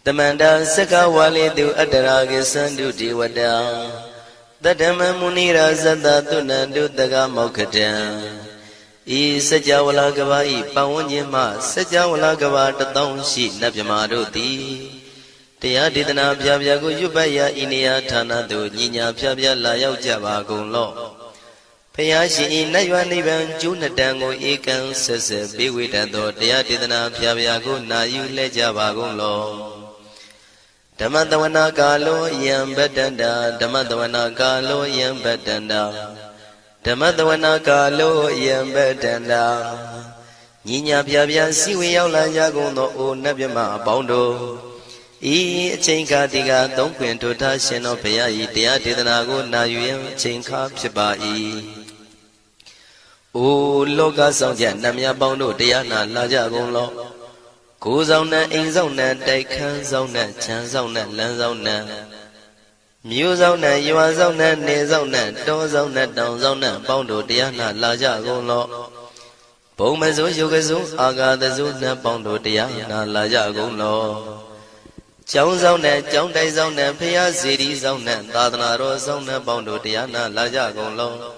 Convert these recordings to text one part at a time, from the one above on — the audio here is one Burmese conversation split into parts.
Tamanda Saka Wali do Adaragi Sandu Diwada Dadama Munira Zada Tunandu Daga Mokatan E Sajawala Gavai Pawanyama Sajawala Gava Tatong Shi Nabyamaroti Tia Didana Pyago Yubaya Inia Tanado Nina Pyabya Layao Java Golo Payashi Nayaniban Junadango Ekan Sese Biwitado Tia Didana Pyago Nayu Lejava Golo Damadawana Galo Yam Bedanda Damadawana Galo Yam Bedanda Damadawana Galo Yam Bedanda Nina Pyabya Siwi Yaula Yagono O Nabyama Bondo E Chinka Diga Don't Quint to Tashin of Payai Tia Didanago Nayu Chinka Pibai O Loga Sonja Namya Bondo Diana Laja Golo Kuzona Inzona Daikan Zona Chanzona Lanzona Muzona Yuazona Nezona Dozona Downzona Bondo Diana Laja Golo Pomazo Yogazo Aga the Zuna Bondo Diana Laja Golo Chowzona Chowdai Zona Pia City Zona Dadana Rosona Bondo Diana Laja Golo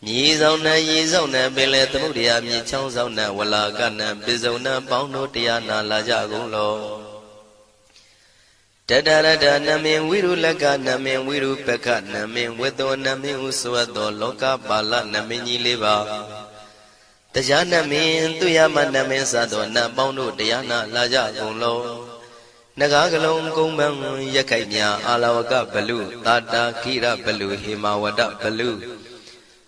Yizona Yizona Bele Mudia Michonzona Walagana Bizona Bondo Diana Laja Golo Dadada Namin Wiru Laga Namin Wiru Peka Namin Wedo Namin Uswado Loka Bala Namini Liva Tajana Min Tuyama Namin Sadona Bondo Diana Laja Golo Nagagalong Kumbang Yakanya Alawaka Balu Tata Kira Balu Himawada Balu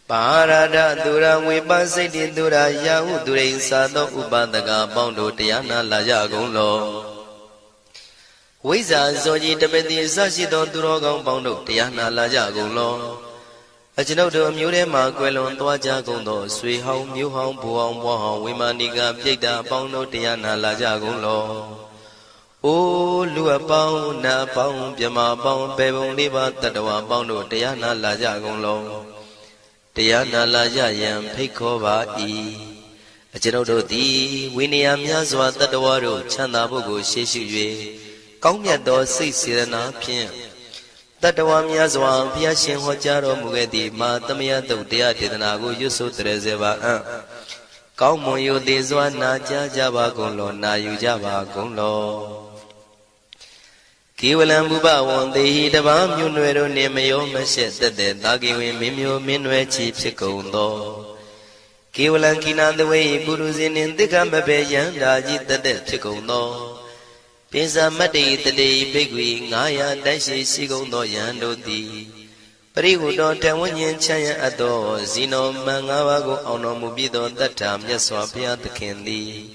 Parada Dura Wibasiti Dura Yahu Durin Sado Ubadaga Bondo Diana Laja Golo Wiza Zoji Tabeti Sashido Durogon Bondo Diana Laja Golo Ajinodo Mure Maguelon Twaja Gondo Sui Hong Mu Hong Buong Wahong Wimaniga Pita Bondo Diana Laja Golo O Lua Pong Na Pong Pyama Pong Pebong Liba Tatawa Bondo Diana Laja Golo Diana Laja Yam Pekova E Ajinodo Di Winiam Yazwa Tatawaro Chanda Bogo Sheshu Kongyato Sisirana Pien Tatawam Yazwa Piashin Hojaro Mugedi Ma Tamiato Dia Tidanago Yusu Trezeva Kaumo Yudizwa Naja Java Golo Na Yujava Golo Kiwalam Buba won the Dabam Yunwero Nemayo Meshet the Dagiwi Mimio Minwe Chief Chikondo Kiwalan Kinan the way Buruzin in the Gambabe Yandaji the Chikondo Pisa Mati the day Bigwi Naya Dashi Sigondo Yandodi Parigu don't tell one yen Chaya Ado Zino Mangawago Ono Mubido that time Yaswapia the Kendi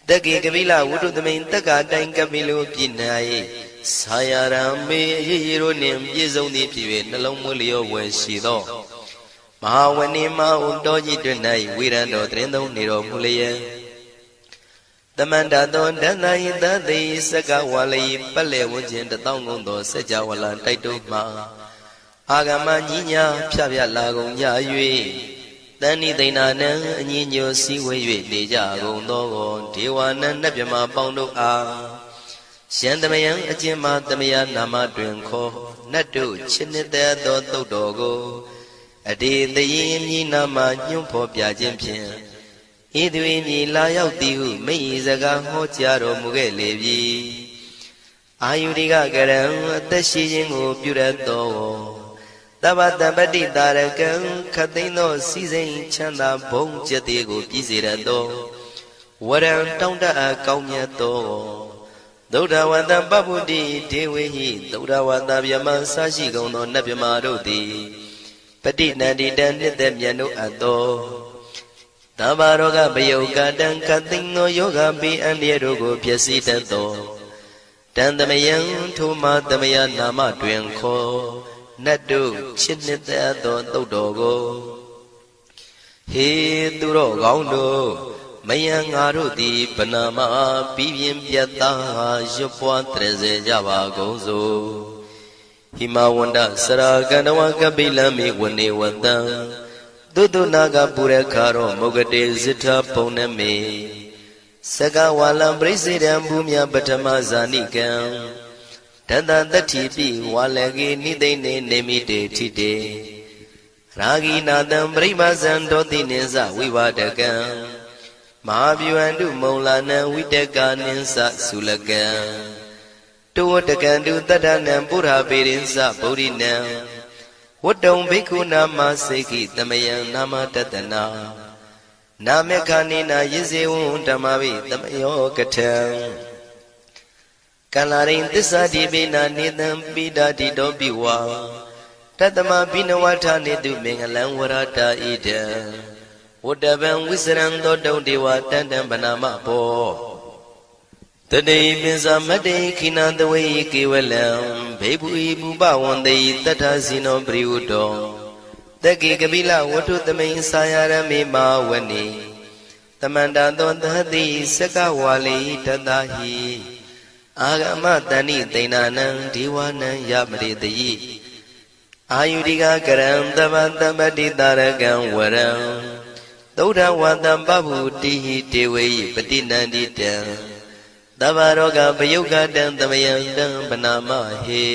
The Gigavila would do the main Taga Dankabilu Pinai Sayarame Hiro Nim Yizoni Pive Nalomulio when she do Mahawanima Undoji Dunai Wirando Trendo Niro Mulia The Mandadon Danai that they Sakawali Pale Wujin the Tongondo Sajawala Taituma Agama Nina Pia Lagon Yayui Dani Dinana Nino Siwe Deja Gondo Tiwana Nabima Bondo A Shandamayan Ajima Damaya Nama Drinko Nadu Chinita Do Dogo Adi the Yin Nama Yumpo Piajimpian Idwini Layao Tiu Meizaga Hotiaro Mugelevi Ayudiga Garam Tashijingo Purato Tabata Badi Darakan Katino Season Chanda Bong Jatigo Pizirado Waran Tonda Kaumiato Doda Wanda Babudi Dewi Doda Wanda Yaman Sashi Gono Nabimarodi Pati Nadi Dandit Yano Ado Tabaroga Bayoga Dan Katino Yoga Bi and Yerogo Piasita Do Dandamayan Tuma Damaya Nama Dwenko Nadu Chinita Do Dogo He Duro Gondo Mayang Arudi Panama Pivian Piata Jopua Treze Java Gozo Himawanda Saraganawa Kabilami Wani Wanda Dudu Naga Purekaro Mogade Zita Poneme Saka walam presidam bumya patama zanikam Tata tatipi walagi nidene nemite tite Ragi nadam pribazan doti ninsa vivadakam Mahavyuandu maulana vidaka ninsa sulakam Tuwatakandu tadanam pura pirinsa purinam Wadong bhikkhu nama seki tamayam nama tatana Namekanina yizewun tamavi tamayo katam Kalarin tisa dibina nidam bidadi dobiwa Tatama binawata nidu mengalang warata ida Wadaban wisran dodong dewa tandam banama po Tadai binsa madai kinandawai kiwalam Bebu ibu bawandai tata sino priudo Dagi kabila watu tamay sayarami mawani Tamanda dondhati sakawali tadahi Agama tani tainanang diwanang yamridayi Ayudika karam tabati taragang waram Dauda watam babu tihi dewayi patinandita Tabaroga payuga dang tamayang dang panamahe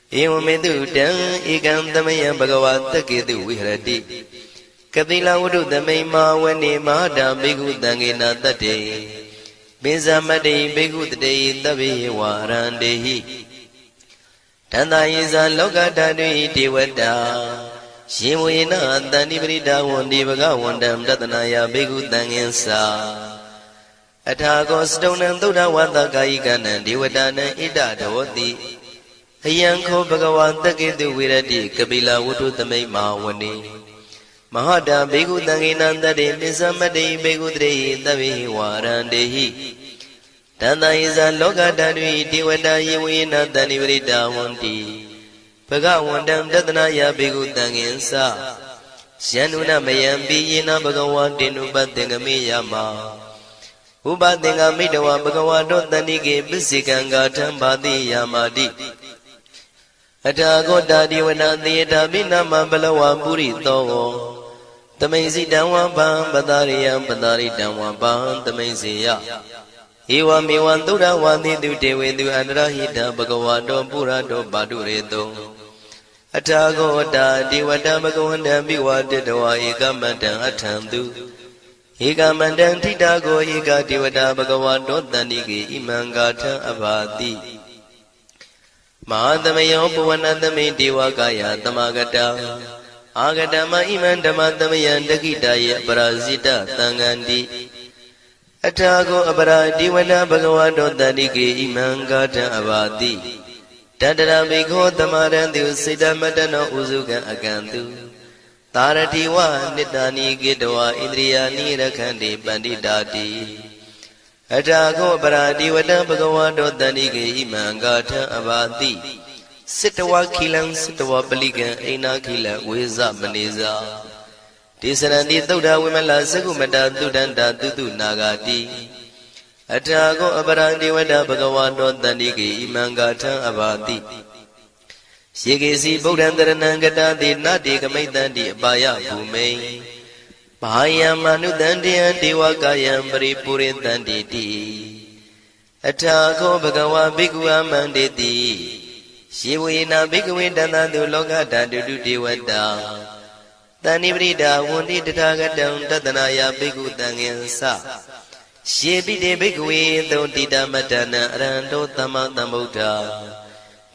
Ewamedu dang ikam tamayang bhagavata ketu vihrati Kapila wudu tamay mawani mahada bhikkhu tangena tate Binsamati bhikkhu tate tabi warandehi Tanda yisa loka tadui devata Shivuyena tani prita wandi bhagavandam tatanaya bhikkhu tangensa Athago stonam Buddha wata kayikanam devatana ida dhavati Ayanko bhagavata ketu virati kapila wudu tamay mawani Mahada bhikkhu tangena tate binsamati bhikkhu tate tabi warandehi Tanda yisa loka tadui devata yivuyena tani prita wandi Bhagavandam tatanaya bhikkhu tangensa Syanuna mayampi yena bhagavatinu patengami yama Upatenga midawa bhagavato tanike pisikanga thambati yamati Athago tadiwana thiyata binama balawa purito Tamaisi damwa pam patariyam pataritamwa pam tamaisiya Ewa mewan tura waditu dewetu anrahita bhagavato purato padureto Athago tadiwata bhagavanda biwaditawa ekamata athantu Ekamandang titago eka devata bhagavato tanike imangatha abhati Mahadamayo puvanatame devakaya tamagata Agatama iman dhamatamayan dakitaya parasita tangandi Athago apara devata bhagavato tanike imangatha abhati Tadara bhikho tamarantu siddhamatano usukan akantu Taratiwa nitani gidwa indriyani rakhandi panditati Athago paradivata bhagavato tanike imangatha abhati Sittawa khilang sittawa palikan aina khila veza maneza Tisarandi Buddha vimala sakumata tudanta tutu nagati Athago aparadivata bhagavato tanike imangatha abhati Shikesi Buddhantaranangata nati kamaitanti apaya bhume Bahayam manutantiyan devakayam paripuritanti ti Athago bhagava bhikkhu amanditi Shivuyena bhikkhave tantantu lokatatu devata Tani prita wundi tathagatam tatanaya bhikkhu tangensa Shepite bhikkhave thontita matana aranto tamatambuddha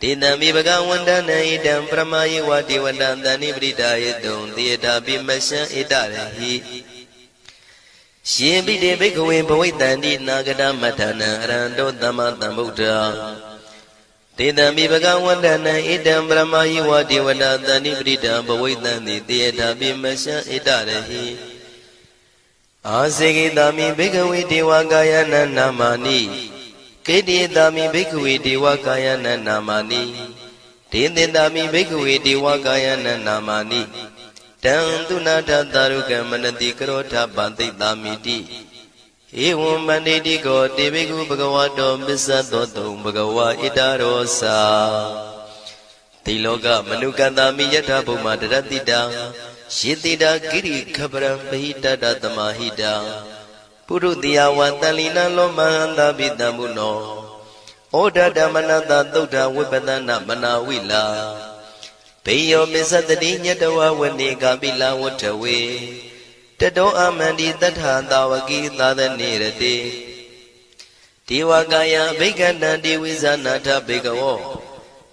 Tidami bhagavandana idam pramayi vati vandantani pritayadum Tiyata bimasya itarahi Shepite bhikkhave bhavaitanti nagata matana aranto tamatambuddha Tidami bhagavandana idam pramayi vati vandantani prita bhavaitanti Tiyata bimasya itarahi Asekitami bhikkhave devakayana namani Keditami bhikkhave devakayana namani Tindindami bhikkhave devakayana namani Tantunata taruka manati karota pantitamiti Evam banditi ko tebhikkhu bhagavato bissadoto bhagava itarosa Tiloka manukantami yatha bhuma daratita Shitita giri khaparam bahitata tamahita ရုတိယဝတန်လီနလောမဟန္တာပိတံမုနောဩဒဓမ္မနတသုဒ္ဓဝိပဒနာမနာဝိလာဘေယောမစ္စတတိညတဝဝနေကပိလဝတ္ထဝေတတောအမန္တိတထသာဝကိသာသနေရတိဒေဝကာယဘိက္ခဏံဒေဝိဇာနာထဘေကဝော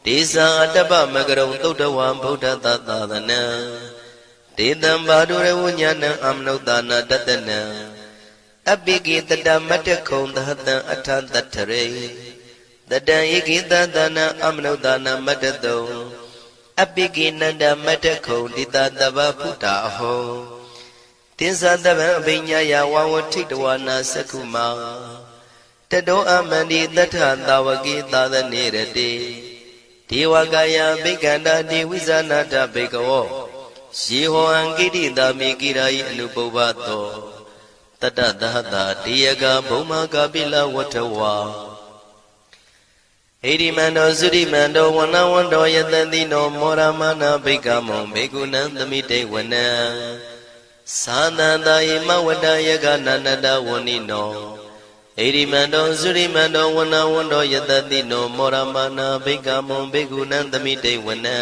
ဒေဇာအတ္တပမကရုံသုဒ္ဓဝံဗုဒ္ဓသာသနံဒေတံဘာဒုရဝဉာဏံအမနုဿာနာတတနံအပိကိတတမတ္တခုံသဟတံအထတထရေတတံဧကိတသနာအမနုဿာနာမတ္တတုံအပိကိနန္ဒမတ္တခုံတိတတဗ္ဗဖုတာအဟောတင်္ဇာတဗံအဘိညာယဝဝထိတဝနာသက္ခုမာတတောအမန္တိတထသာဝကိသာသနေရတိဒေဝကာယဘိက္ခန္တာဒေဝိဇာနာထဘေကဝောယေဟောအံကိတိတာမိကိရာယအနုပုဗ္ဗသောတတသဟတာတေယကဘုံမာကပိလဝတ္ထဝါဣရိမန္တောသုရိမန္တောဝနဝန္တောယတတိနောမောရမနာဘိက္ခမောဘေကုဏံသမိတေဝနံသာသန္တာယမဝတ္တယကနန္တဝဏိနောဣရိမန္တောသုရိမန္တောဝနဝန္တောယတတိနောမောရမနာဘိက္ခမောဘေကုဏံသမိတေဝနံ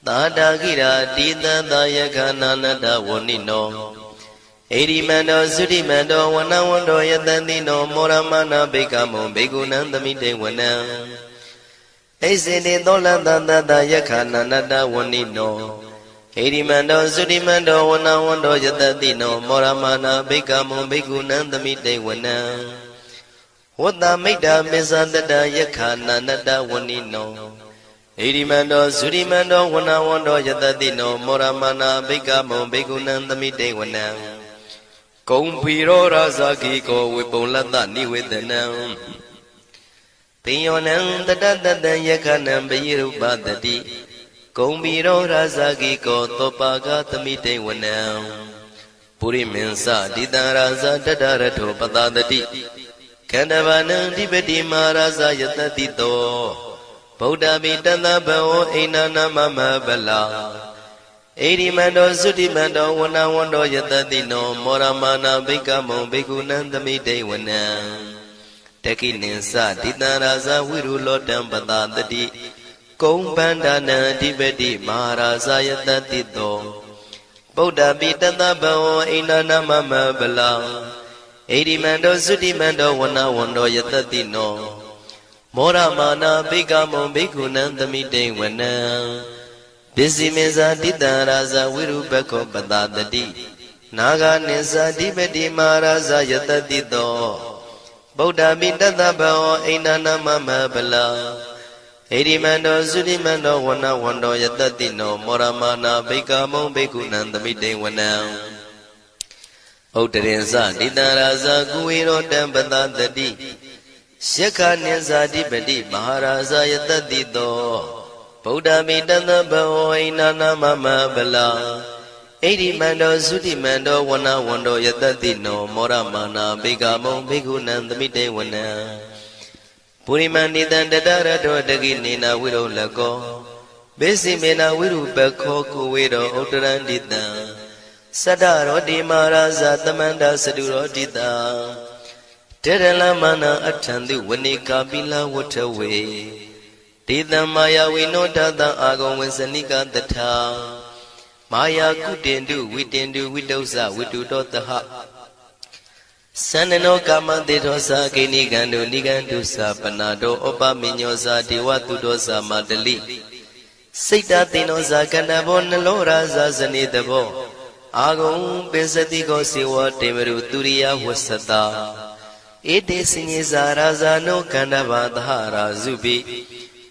သာတာကိရာတိတံသာယကနန္တဝဏိနောဣရိမန္တောသုရိမန္တောဝနဝန္တောယတတိနောမောရမနာဘိက္ခမောဘေကုဏံသမိတေဝနံဣစေတေသောလတတတယခနန္တဝဏိနောဣရိမန္တောသုရိမန္တောဝနဝန္တောယတတိနောမောရမနာဘိက္ခမောဘေကုဏံသမိတေဝနံဝတ္တမိတ္တာမေဇာတတယခနန္တဝဏိနောဣရိမန္တောသုရိမန္တောဝနဝန္တောယတတိနောမောရမနာဘိက္ခမောဘေကုဏံသမိတေဝနံကုံဖီရောရာဇာကိကောဝေပုံလတ္တနိဝေဒနံပိယောနံတတတတံယခနံပိရုပတတိကုံဖီရောရာဇာကိကောသောပါကသမိတေဝနံပုရိမင်းစဒိတံရာဇာတတရထောပတတတိခန္ဓဘာနံဓိပတိမာရာဇာယတတိတောဗုဒ္ဓမိတသဗ္ဗဝအိနာနာမမဗလာဣရိမန္တောသုတိမန္တောဝနဝန္တောယတတိနောမောရမနာဘိက္ခမောဘေကုဏံသမိတေဝနံတကိနိသဒိတံရာဇဝိရုလောတံပတတတိကုံပန္ဒနာအဓိပတိမဟာရာဇယတတိတောဗုဒ္ဓပိတသဗ္ဗဝအိနာနာမမဗလာဣရိမန္တောသုတိမန္တောဝနဝန္တောယတတိနောမောရမနာဘိက္ခမောဘေကုဏံသမိတေဝနံပစ္စည်းမေဇာတိတံရာဇဝိရုပခောပတတတိနာဂနိသဓိပတိမဟာရာဇယတတိတောဗုဒ္ဓပိတသဗ္ဗဝအိနာနာမမဗလာဣရိမန္တောသုတိမန္တောဝနဝန္တောယတတိနောမောရမနာဘိက္ခမောဘေကုဏံသမိတေဝနံဥတ္တရင်စတိတံရာဇကုဝေရောတံပတတတိယက္ခနိသဓိပတိမဟာရာဇယတတိတောဗုဒ္ဓမိတသဗ္ဗဝိနာနာမမဗလာဣရိမန္တောသုတိမန္တောဝနဝန္တောယတတိနောမောရမနာဘိက္ခမောဘေကုဏံသမိတေဝနံပုရိမဏိတံတတရတောတကိနေနာဝိရောလကောဘေစီမေနာဝိရုပခောကုဝေရောဥတ္တရန္တိတံသတ္တရောတိမာရာဇသမန္တာစတုရောတိတံတေရလမနာအထံတုဝနေကာပိလဝတ္ထဝေဒေတံမာယဝိနောတတံအာဂုံဝေစနိကတထာမာယာကုတင်တုဝိတင်တုဝိတုဇဝိတုတောတဟသန္နနောကာမတေသောသာဂိနိကံတုနိကံတုသာပနာတောဩပမိညောသာဒေဝတုတောသာမတလိစိတ်တသေနောသာကန္တဘောနလောရာသာဇနေတဘောအာဂုံပိစတိကောစေဝတေမရုသူရိယဝဆတာဧတေစညေဇာရာဇာနောကန္တဘာသဟရာဇုပိ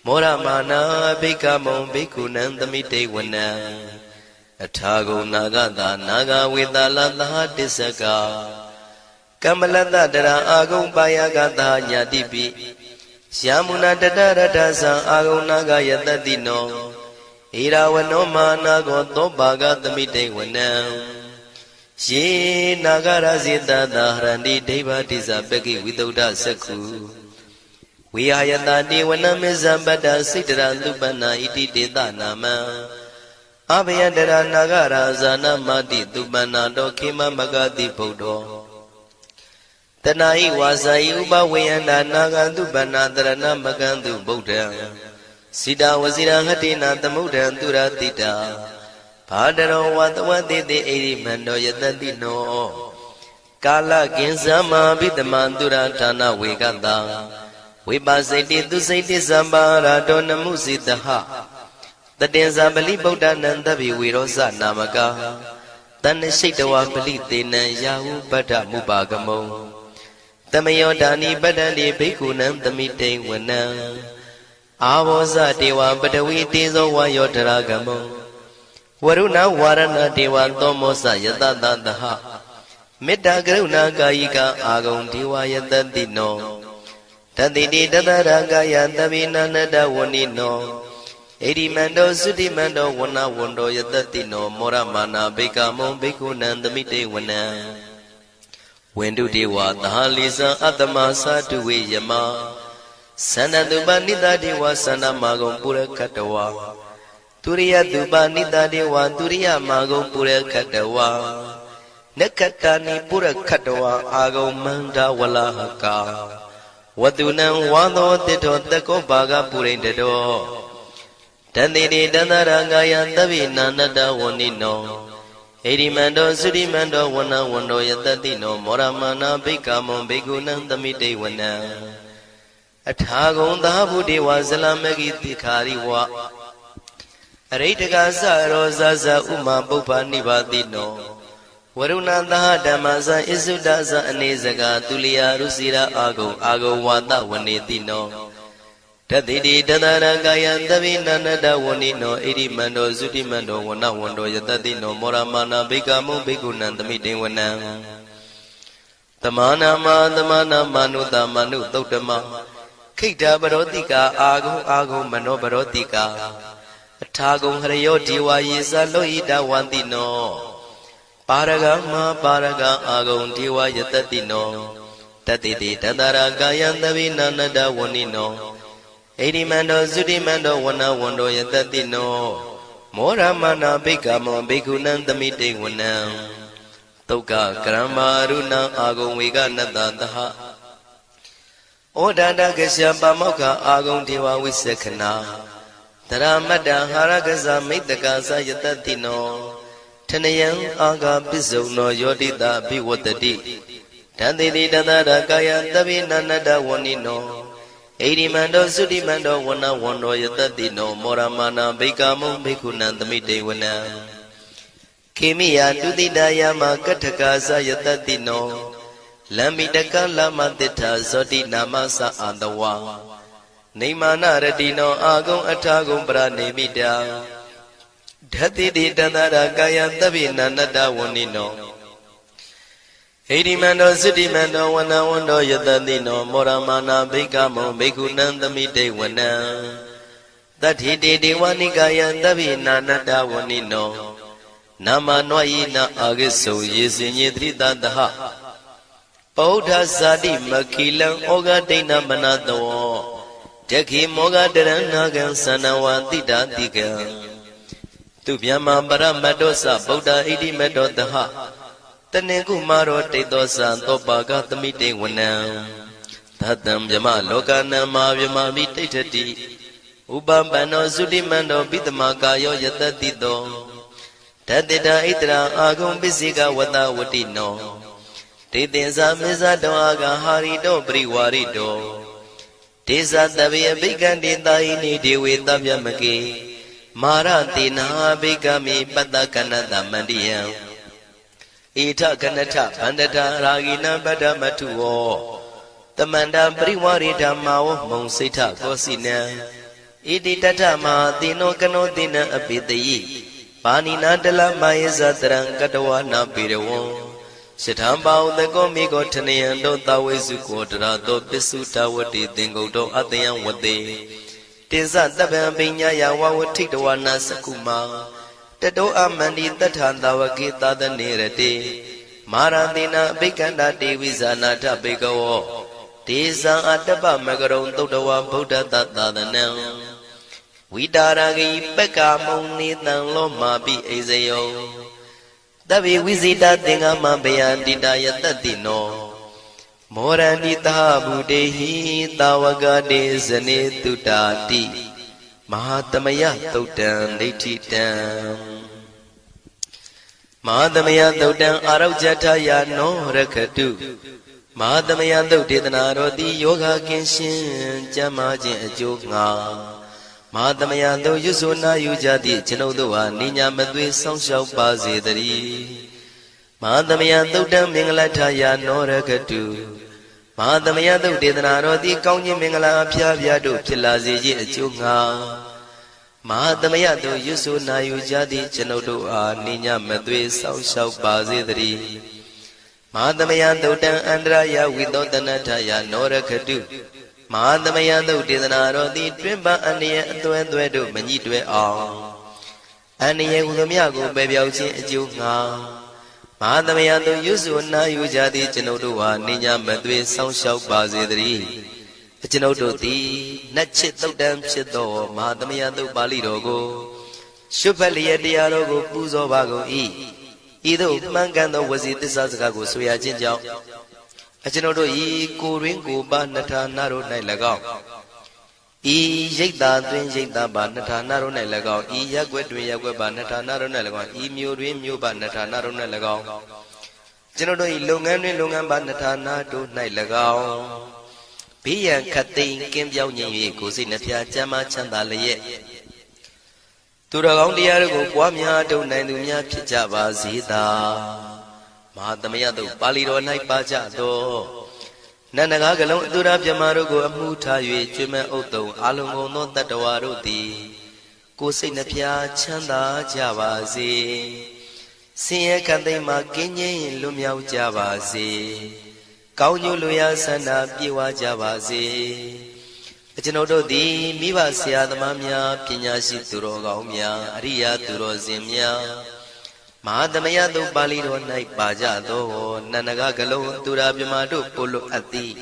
မောရမနာဘိက္ခမောဘိက္ခုနံသမိတေဝနံအထာဂုဏနာဂတာနာဂဝေတလသဟတစ္စကကမ္မလတ္တတရာအာဂုံပါယကတာညာတိပိယာမုနာတတရတသံအာဂုဏနာဂယတတိနောဣရာဝနောမာနာကောသောပါကသမိတေဝနံယေနာဂရဇိတသာဟရန္တိဒိဗ္ဗတိဇပကိဝိသုဒ္ဓသက္ခုဝိဟာယတတိဝနမေဇံပတ္တစိတ္တရသုပ္ပနာဣတိတေသနာမံအဘယတရနာဂရာဇာနမတိသုပ္ပနာတောခေမမဂတိဗုဒ္ဓော တဏှာဤဝါစာဤဥပဝေယန္တာနာဂန္တုပန္နာတရဏမကန္တုဗုဒ္ဓံစိတာဝစီရဟတိနာသမုဒ္ဒံသူရတိတာဘာတရောဝတဝတိတိဣရိမန္တောယတတိနောကာလကင်္စမဘိတမံသူရဌာနဝေကတံဝိပါစိတိသူစိတိသမ္ပါရာတောနမှုစိတဟတတင်္ဇာပလိဗုဒ္ဓနံတဗ္ဗိဝေရောဇနာမကာတဏ္ဏရှိတဝါပလိသေနံယာဟုပတ္ထမုပါကမုံတမယောဒါနိပတ္တန္တိဘိက္ခုနံသမိတိဝနံအာဘောဇတေဝပတဝီတေဇောဝါယောတရာကမုံဝရုဏဝါရဏတေဝသောမောဇယတတသဟမေတ္တာကရုဏာကာယိကအာဂုံဒေဝယတတိနောတတိတိတတရာကာယသဗ္ဗိနန္တဝဏိနောဣရိမန္တောသုတိမန္တောဝဏဝန္တောယတတိနောမောရမာနာဘေကမုံဘေကုဏံသမိတေဝနံဝန္တုတေဝသဟလိဇံအတ္တမသာတုဝေယမသန္တတုပနိတတေဝသန္တမာဂုံပုရခတဝါသူရိယတုပနိတတေဝသူရိယမာဂုံပုရခတဝါနက္ခတနိပုရခတဝါအာဂုံမန္တဝလဟကာဝတုနံဝါသောတိတောတကောဘာဂပုရိန္တတောတန္တိတိတန္တရာကာယသဗ္ဗိနာနတဝဏိနောဣရိမန္တောသုရိမန္တောဝဏဝန္တောယတတိနောမောရမာနာဘိက္ခမုံဘိက္ခုနံသမိတေဝနံအထာဂုံသာဗုဒေဝဇလမဂိတိခာရိဝအရိတကသရောဇဇဥမာပုပ္ပနိဗ္ဗာတိနောဝရုဏသဟဓမ္မဇဣစုဒဇအနေစကာသူလျာရုစီရာအာဂုံဝါတဝနေတိနောတတိတိတတရကာယသဗ္ဗိနန္တဝဏိနောဣရိမန္တောသုတိမန္တောဝဏဝန္တောယတတိနောမောရမာနာဘိက္ခမုံဘိက္ခုနံသမိတေဝနံတမနာမနုတမနုသုတ်တမခိတ္တပရောတိကာအာဂုံမနောပရောတိကာအထာဂုံဟရယောဒီဝါယေသလောဟိတဝန္တိနောပါရဂမပါရဂအာဂုံဒီဝါယတတိနောတတိတိတတရာကာယသဗ္ဗိနန္တဝဏိနောဣရိမန္တောသုတိမန္တောဝဏဝန္တောယတတိနောမောရမာနာဘိက္ခမောဘိက္ခုနံသမိတေဝနံသုက္ကကရမရုဏအာဂုံဝေကနတသဟဩဒန္တကရှပမောက္ခအာဂုံဒေဝဝိသခနာတရမတ္တဟာရကဇမိတ္တကသယတတိနောထနယံအာဂပစ္စုံနောယောတိတအဘိဝတ္တိတန္တိတိတတရကာယသဗ္ဗိနန္တဝဏိနောဣရိမန္တောသုတိမန္တောဝဏဝန္တောယတတိနောမောရမာနာဘိက္ခမုံဘိက္ခုနံသမိတေဝနံခေမိယတုတိတယမကထကာသယတတိနောလမ္မိတကလမတိထာဇောတိနာမသအာတဝါနေမာနရတိနောအာဂုံအထာဂုံပရနေမိတာဓတိတိတန္တရာကာယသဗ္ဗိနန္တဝဏိနောဣရိမန္တောသုတိမန္တောဝဏဝန္တောယတတိနောမောရမာနာဘိက္ခမုံဘိက္ခုနံသမိတေဝနံတတိတိဒေဝနိကာယသဗ္ဗိနာနတဝဏိနောနာမနွယိနအာဂိစုယေစင်ညေတိတတဟပௌဒ္ဓဇာတိမခိလံဩဃဒိဏမနတောတခိမောဃတရဏဂံသနဝတိတာတိကံသူဗျမပရမတ္တောသဗုဒ္ဓဣတိမတ္တောတဟတနေကုမာရောတိတ်သောသံသောပါကသမိတေဝနံသတံဗျမလောကနံမာဗျမမိတိဋ္ဌတိဥပပန္နောသုတိမန္တောပိတမကာယောယတတိတောတတိတာဣတရာအာဂုံပစ္စေကဝတဝတိနောဒေသင်္ဇာမေဇတောအာဂဟာရိတောပရိဝါရိတောဒေဇတဗေအဘိက္ခန္တေတာယိနိဒေဝေတဗျမကေမာရတေနာဘိက္ခမိပတ္တကနတမန္တိယံဣထကနထဗန္တတာရာဂိနံပတ္တမထုဝောတမန္တပရိဝါရိဓမ္မာဝမုံစိဋ္ဌကောစီနံဣတိတထမဟာတိနောကနောတိနံအပိတယိပါဏိနာတလမယေဇတရံကတဝနာပေရဝံရှထံပါဥတကောမိကောထနယံတောသဝေစုကောတရာတောပစ္စုတဝတိသင်္ကုတ်တောအတယံဝတေတိဇတပံပညာယဝဝထိတဝနာစကုမာတတောအမန္တိတထံသဝကေသာသနေရတေမာရတိနာအဘိက္ခန္တာတေဝိဇာနာထဘေကဝောဒေဇံအတ္တပမကရုံသုတ္တဝဗုဒ္ဓတသာသနံဝိတာရဂိပက္ခမုံနေတံလောမာပိအိဇယောတဗ္ဗေဝိဇိတသင်္ဃမဘယန္တိတာယတတိနော မောရဏိတာဗုတေဟိတာဝကတေဇနေတုတာတိမဟာသမယသုတ်တံဒိဋ္ဌိတံမဟာသမယသုတ်တံအာရုဇ္ဇထယာနောရခတုမဟာသမယသုတ်ဒေသနာတော်သည်ယောဂကင်းရှင်ကျမ်းမာခြင်းအကျိုးငါမဟာသမယသုတ်ရွဆိုနာယူကြသည့်ကျွန်ုပ်တို့ဟာနိညာမသွေဆောင်းလျှောက်ပါစေတည်းမဟာသမယသုတ်တံမင်္ဂလထယာနောရခတုမဟာသမယသုတ်ဒေသနာတော်သည်ကောင်းခြင်းမင်္ဂလာအဖျားဖျားတို့ဖြစ်လာစေခြင်းအကျိုးငါမဟာသမယသုတ်ရွဆိုနာယူကြသည့်ကျွန်ုပ်တို့အားနိညာမသွေဆောင်းလျှောက်ပါစေတည်းမဟာသမယသုတ်တံအန္တရာယဝိသောတနထယာနောရခတုမဟာသမယသုတ်ဒေသနာတော်သည်တွင်ပန်းအန္တရာယ်အသွဲသွဲတို့မညှိတွဲအောင်အန္တရာယ်ဟူသည်မြကိုပယ်ပြောက်ခြင်းအကျိုးငါမဟာသမယသုတ်ရွဆိုနာယူကြသည့်ကျွန်ုပ်တို့ဟာနိညာမသွေဆောင်းလျှောက်ပါစေတည်းကျွန်ုပ်တို့သည်နတ်ချစ်သုတ်တံဖြစ်သောမဟာသမယသုတ်ပါဠိတော်ကိုရှုဖတ်လျက်တရားတော်ကိုပူဇော်ပါကုန်၏ဤသို့မှန်ကန်သောဝစီသစ္စာစကားကိုဆိုရခြင်းကြောင့်ကျွန်ုပ်တို့ဤကိုရင်းကိုပါနှထာနာတို့၌၎င်းဤရိတ်တာတွင်ရိတ်တာပါနှထာနာတို့၌၎င်းဤရက်ွက်တွင်ရက်ွက်ပါနှထာနာတို့၌၎င်းဤမျိုးတွင်မျိုးပါနှထာနာတို့၌၎င်းကျွန်ုပ်တို့ဤလုပ်ငန်းတွင်လုပ်ငန်းပါနှထာနာတို့၌၎င်းဘေးရန်ခတ်သိမ်းကင်းပြောင်းခြင်း၍ကိုယ်စိတ်နှဖျားချမ်းသာချမ်းသာလျက်သူတော်ကောင်းတရားတို့ကိုပွားများထုတ်နိုင်သူများဖြစ်ကြပါစေသာမဟာသမယသုတ်ပါဠိတော်၌ပါကြသောနန္ဒကားကလုံးအတုရပြမတို့ကိုအမှုထား၍ကျွေးမဲ့ဥတုံအာလုံကုန်သောတတ္တဝါတို့သည်ကိုယ်စိတ်နှဖျားချမ်းသာကြပါစေဆင်းရဲခတ်သိမ်းမှကင်းငြိမ်းလွတ်မြောက်ကြပါစေကောင်းကျိုးလူရဆန္ဒပြေဝကြပါစေကျွန်ုပ်တို့သည်မိဘဆရာသမားများပညာရှိသူတော်ကောင်းများအရိယာသူတော်စင်များမဟာသမယသုတ်ပါဠိတော်၌ပါကြသောနန္ဒကကလုံးသူရာပြမတို့ပို့လို့အပ်သည်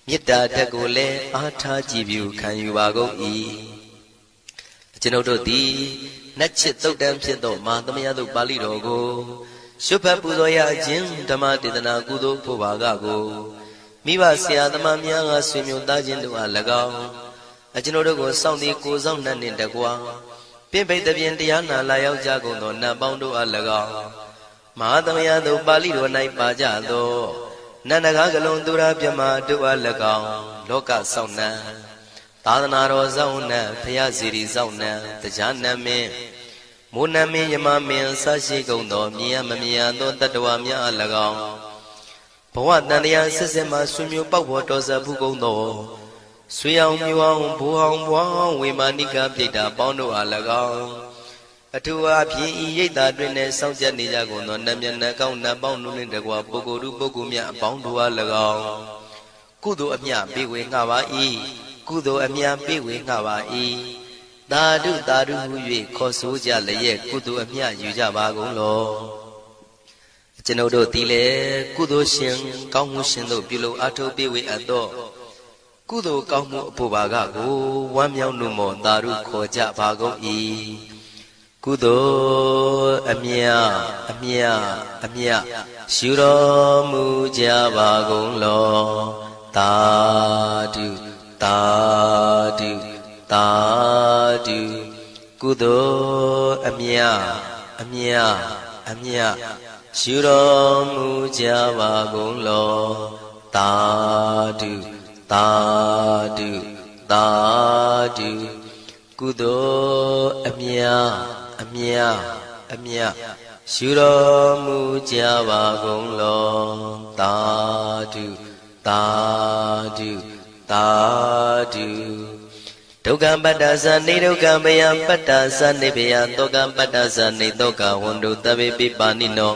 မေတ္တာဓာတ်ကိုလည်းအားထားကြည်ပြုခံယူပါကုန်၏ကျွန်ုပ်တို့သည်နတ်ချစ်သုတ်တံဖြစ်သောမဟာသမယသုတ်ပါဠိတော်ကိုရှုဖတ်ပူဇော်ရခြင်းဓမ္မဒေသနာကုသိုလ်ဖို့ပါကကိုမိဘဆရာသမားများကဆွေမျိုးသားချင်းတို့အား၎င်းကျွန်ုပ်တို့ကိုစောင့်တည်ကိုစောင့်နှံ့နှင့်တကွာပင်ပိတ်တပြင်တရားနာလာရောက်ကြကုန်သောနတ်ပေါင်းတို့အား၎င်းမဟာသမယသုတ်ပါဠိတော်၌ပါကြသောနန္ဒကားကလုံးသူရာပြမတို့အား၎င်းလောကစောင့်နှံသာသနာတော်စောင့်နှံဖရာစီရီစောင့်နှံတရားနတ်မင်းမိုးနမင်းယမမင်းဆရှိကုန်သောမြင်ရမမြင်ရသောတတ္တဝါများအား၎င်းဘဝတန်တရားဆက်ဆက်မှဆွေမျိုးပေါက်ဖို့တော်ဆက်ဖူးကုန်သောဆွေအောင်မျိုးအောင်ဘိုးအောင်ဘွားအောင်ဝေမာနိကပြိတ္တာပေါင်းတို့အား၎င်းအထူးအားဖြင့်ဤရိတ်တာတွင်နဲ့စောင့်ကြနေကြကုန်သောနတ်မြတ်နတ်ကောင်းနတ်ပေါင်းတို့နှင့်တကွာပုဂ္ဂိုလ်တို့ပုဂ္ဂိုလ်များအပေါင်းတို့အား၎င်းကုသိုလ်အမြပေးဝေငှပါ၏ကုသိုလ်အမြပေးဝေငှပါ၏သာဓုသာဓုဟု၍ခေါ်ဆိုကြလျက်ကုသိုလ်အမြယူကြပါကုန်လောကျွန်ုပ်တို့သည်လည်းကုသိုလ်ရှင်ကောင်းမှုရှင်တို့ပြုလုပ်အားထုတ်ပေးဝေအပ်သောကုသိုလ်ကောင်းမှုအဖို့ပါကကိုဝမ်းမြောက်နှုတ်မောသာဓုခေါ်ကြပါကုန်၏ကုသိုလ်အမြအမြအမြရှုတော်မူကြပါကုန်လောသာဓုသာဓုသာဓုကုသိုလ်အမြအမြအမြရှုတော်မူကြပါကုန်လောသာဓုသာဓုသာဓုကုသိုလ်အမြအမြအမြရှုတော်မူကြပါကုန်လောသာဓုသာဓုသာဓုဒုက္ခပတ္တသနေဒုက္ခမယပတ္တသနေဘယတောကပတ္တသနေတောကဝန္တုတဗေပိပါဏိနော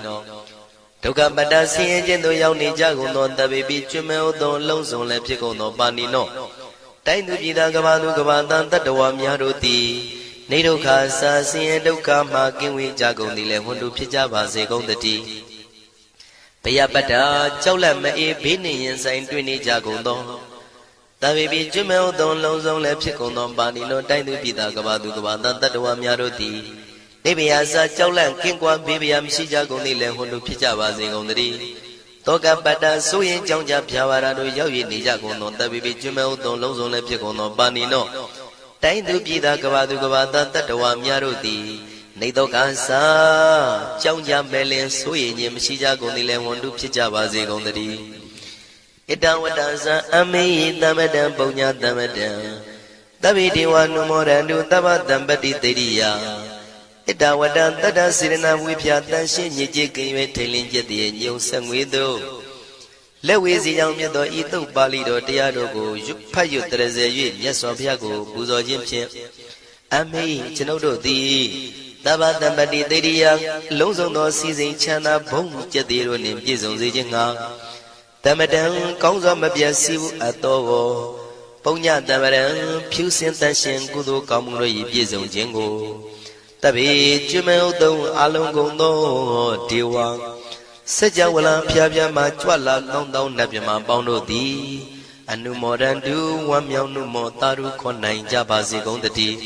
ဒုက္ခပတ္တဆင်းရဲခြင်းသို့ရောက်နေကြကုန်သောတဗေပိကျွမဲဥသောလုံးစုံလည်းဖြစ်ကုန်သောပါဏိနောတိုင်းသူပြည်သားကဘာသူကဘာတန်တတ္တဝါများတို့သည်နေဒုက္ခစာဆင်းရဲဒုက္ခမှကင်းဝေးကြကုန်သည်လည်းဝန္တုဖြစ်ကြပါစေကုန်တည်းဘယပတ္တကြောက်လန့်မအေးဘေးနှင့်ရင်ဆိုင်တွေ့နေကြကုန်သောတဗေပိကျွမဲဥသောလုံးစုံလည်းဖြစ်ကုန်သောပါဏိနောတိုင်းသူပြည်သားကဘာသူကဘာတန်တတ္တဝါများတို့သည်နေဘယစာကြောက်လန့်ကင်းကွာဘေးဘယမရှိကြကုန်သည်လည်းဝန္တုဖြစ်ကြပါစေကုန်တည်း တောကပတ္တဆိုရင်ကြောင့်ကြဖြာပါရာတို့ရောက်ရည်နေကြကုန်သောတပ်ပိပိကျွမ်းမဲဥသောလုံးစုံလည်းဖြစ်ကုန်သောပါဏိနောတိုင်းသူပြည်သားကဘာသူကဘာသားတတ္တဝါများတို့သည်နေတော့ကစားကြောင့်ကြမဲ့လင်ဆိုရင်ခြင်းမရှိကြကုန်သည်လည်းဝန်တုဖြစ်ကြပါစေကုန်သတည်းဣတံဝတ္တဇံအမေယတမတံပုံညာတမတံသဗ္ဗေဒေဝနုမောရန္တုသဗ္ဗတံပတိတေရိယဣတဝတ္တတတ္တစေရနာဝိဖြာတန်ရှင်းညစ်ကြေးကင်၍ထိန်လင်းကျက်တည်းညုံဆက်ငွေတို့လက်ဝေစီကြောင့်မြတ်သောဤသုတ်ပါဠိတော်တရားတော်ကိုဖတ်ရွတ်တရစေ၍မြတ်စွာဘုရားကိုပူဇော်ခြင်းဖြင့်အမေကျွန်ုပ်တို့သည်သဗ္ဗတံပတိတေရိယလုံးစုံသောစီစဉ်ချမ်းသာဘုံကျက်တည်းတို့နှင့်ပြည့်စုံစေခြင်းငှာတမတံကောင်းစွာမပြတ်စီဘူးအပ်သောပုံညတမရံဖြူစင်တန်ရှင်ကုသိုလ်ကောင်းမှုတို့၏ပြည့်စုံခြင်းကိုတပိကျွမ်းမဲဥသုံးအလုံးကုန်သောဒေဝစัจ java လံဖျားဖျားမှကြွလာကောင်းသောနတ်မြမပေါင်းတို့သည်အနုမောဒန္တုဝမ်းမြောက်နှုမောတာရုခွန်နိုင်ကြပါစေကုန်တည်း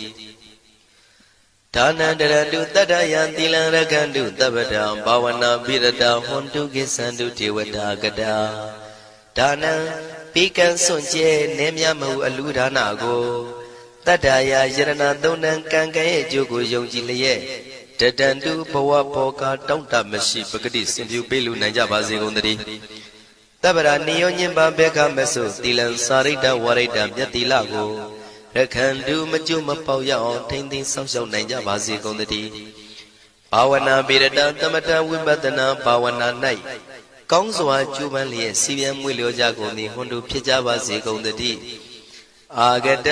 ဒါနန္တရတုတတ္တယံသီလံရခန္တုတပ္ပတံဘာဝနာပိရတဟွန်တုကိသန္တုဒေဝတာကတာဒါနံပိကံစွန့်ကျဲနေမြမဟုအလူဒါနကိုတတ္တယာယရဏသုံးတန်ကံကံရဲ့အကျိုးကိုယုံကြည်လျက်တတန္တုဘဝဘောကတောင့်တမရှိပဂတိစင်ပြုပေးလူနိုင်ကြပါစေကုန်သတည်းတပ္ပရာနိယောညင်ပါဘေခမဆုသီလံစာရိတ္တဝရိတ္တမြတ်တိလကိုရခန္တုမကျွမပေါရအောင်ထိမ့်သိမ်းဆောင်ရှောက်နိုင်ကြပါစေကုန်သတည်းဘာဝနာပိရတသမထဝိပဿနာဘာဝနာ၌ကောင်းစွာကျူးပန်းလျက်စီပြန်မွေလျောကြကုန်သည်ဟွန်တုဖြစ်ကြပါစေကုန်သတည်းအာဂတ